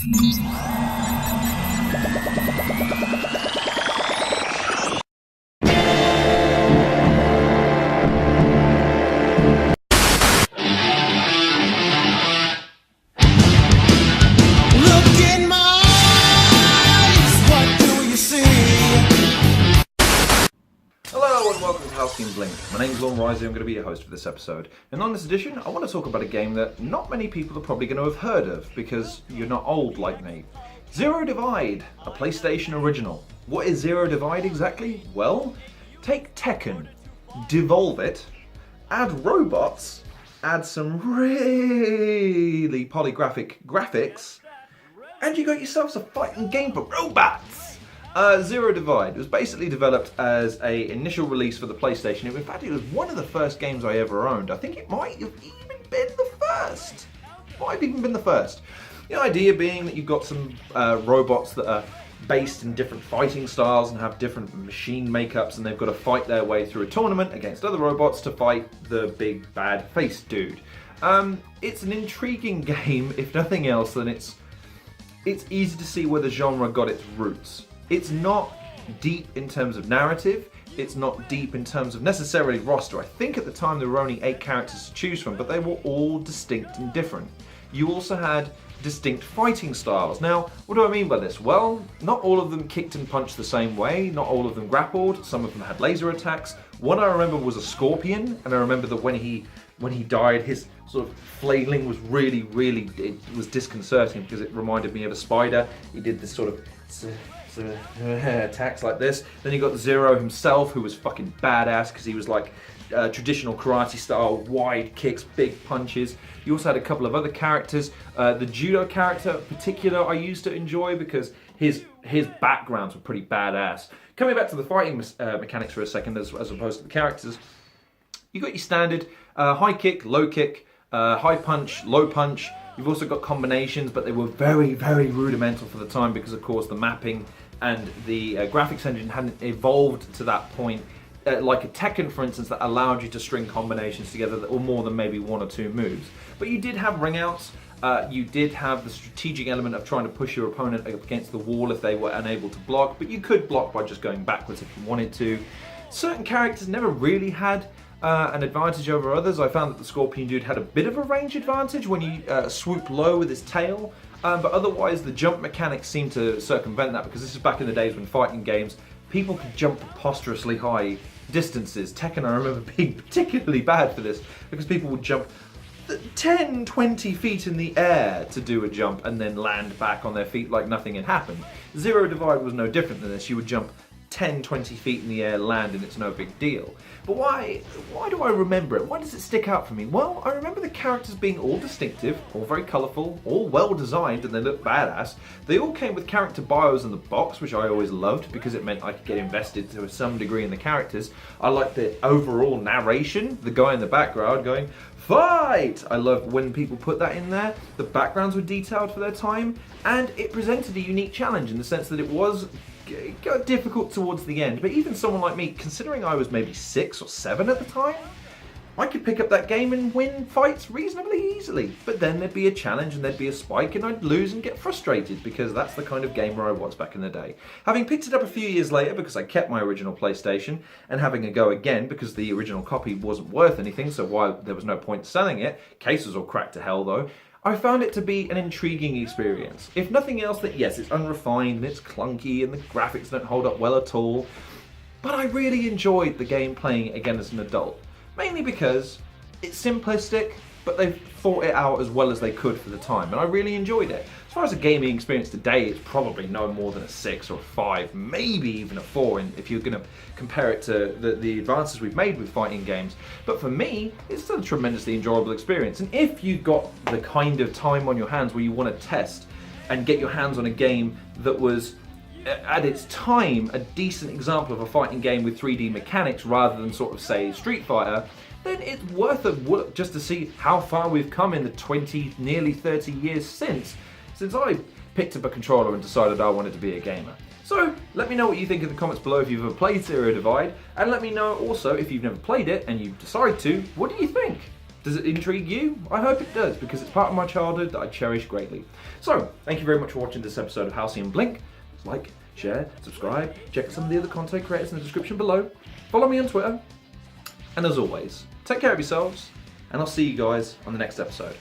My name's I'm going to be your host for this episode, and on this edition I want to talk about a game that not many people are probably going to have heard of because you're not old like me. Zero Divide, a PlayStation original. What is Zero Divide exactly? Well, take Tekken, devolve it, add robots, add some really polygraphic graphics, and you got yourselves a fighting game for robots! Zero Divide was basically developed as an initial release for the PlayStation. In fact, it was one of the first games I ever owned. I think it might have even been the first. The idea being that you've got some robots that are based in different fighting styles and have different machine makeups, and they've got to fight their way through a tournament against other robots to fight the big bad face dude. It's an intriguing game, if nothing else, and it's easy to see where the genre got its roots. It's not deep in terms of narrative, it's not deep in terms of necessarily roster. I think at the time there were only 8 characters to choose from, but they were all distinct and different. You also had distinct fighting styles. Now, what do I mean by this? Well, not all of them kicked and punched the same way, not all of them grappled, some of them had laser attacks. One I remember was a scorpion, and I remember that when he died, his sort of flailing was really, it was disconcerting because it reminded me of a spider. He did this sort of attacks like this. Then you got Zero himself, who was fucking badass because he was like traditional karate style, wide kicks, big punches. You also had a couple of other characters. The judo character in particular I used to enjoy because his backgrounds were pretty badass. Coming back to the fighting mechanics for a second as opposed to the characters, you got your standard high kick, high punch, low punch. You've also got combinations, but they were very, very rudimental for the time because, of course, the mapping and the graphics engine hadn't evolved to that point. Like a Tekken, for instance, that allowed you to string combinations together that were more than maybe 1 or 2 moves. But you did have ring outs. You did have the strategic element of trying to push your opponent against the wall if they were unable to block, but you could block by just going backwards if you wanted to. Certain characters never really had an advantage over others. I found that the Scorpion dude had a bit of a range advantage when you swoop low with his tail, but otherwise the jump mechanics seem to circumvent that because this is back in the days when fighting games, people could jump preposterously high distances. Tekken, I remember being particularly bad for this because people would jump 10, 20 feet in the air to do a jump and then land back on their feet like nothing had happened. Zero Divide was no different than this. You would jump 10, 20 feet in the air, land, and it's no big deal. But why do I remember it? Why does it stick out for me? Well, I remember the characters being all distinctive, all very colourful, all well designed, and they look badass. They all came with character bios in the box, which I always loved because it meant I could get invested to some degree in the characters. I liked the overall narration, the guy in the background going, "Fight!" I love when people put that in there. The backgrounds were detailed for their time, and it presented a unique challenge in the sense that it got difficult towards the end. But even someone like me, considering I was maybe 6 or 7 at the time, I could pick up that game and win fights reasonably easily. But then there'd be a challenge and there'd be a spike and I'd lose and get frustrated because that's the kind of gamer I was back in the day. Having picked it up a few years later because I kept my original PlayStation and having a go again because the original copy wasn't worth anything, so why there was no point selling it. Case was all cracked to hell though. I found it to be an intriguing experience. If nothing else, that yes, it's unrefined and it's clunky and the graphics don't hold up well at all, but I really enjoyed the game playing it again as an adult. Mainly because it's simplistic, but they've thought it out as well as they could for the time, and I really enjoyed it. As far as a gaming experience today, it's probably no more than a 6 or a 5, maybe even a 4, if you're going to compare it to the advances we've made with fighting games. But for me, it's still a tremendously enjoyable experience, and if you've got the kind of time on your hands where you want to test and get your hands on a game that was, at its time, a decent example of a fighting game with 3D mechanics rather than sort of, say, Street Fighter, then it's worth a look just to see how far we've come in the 20, nearly 30 years since I picked up a controller and decided I wanted to be a gamer. So let me know what you think in the comments below if you've ever played Zero Divide, and let me know also if you've never played it and you decide to, what do you think? Does it intrigue you? I hope it does, because it's part of my childhood that I cherish greatly. So, thank you very much for watching this episode of Halcyon Blink. Like, share, subscribe, check some of the other content creators in the description below. Follow me on Twitter. And as always, take care of yourselves, and I'll see you guys on the next episode.